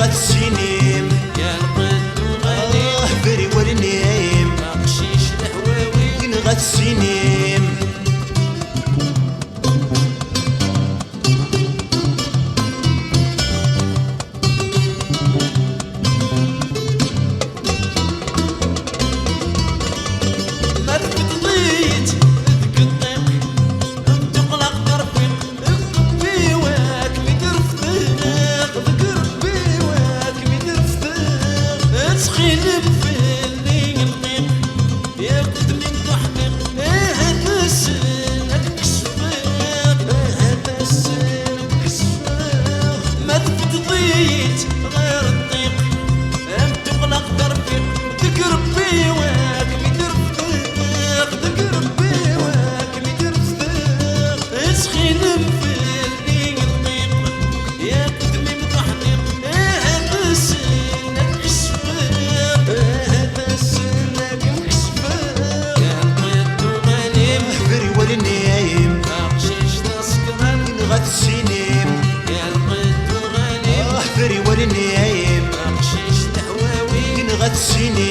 السنين يا القد وغنيم بري والنيم بقشيش الهواوي ينغى السنين ما تقضيت ذك الطيق تقلق ترفيق بيواك مدير فضيق ذكر بيواك مدير فضيق تسخين بفلي الطيق ياخد من تحقيق هذا السنك كسفاق هذا السنك كسفاق ما تقضيت غير الطيق تقلق ترفيق ذكر بيواك مدير فضيق ذكر بيواك مدير فضيق تسخين بفلي الطيق ياخد من تحقيق هذا السنك كسفاق هذا السنك كسفاق يا القد وغنيم بري والنيم بقشيش تسكران ينغى السنين يا القد وغنيم بري والنيم بقشيش الهواوي ينغى السنين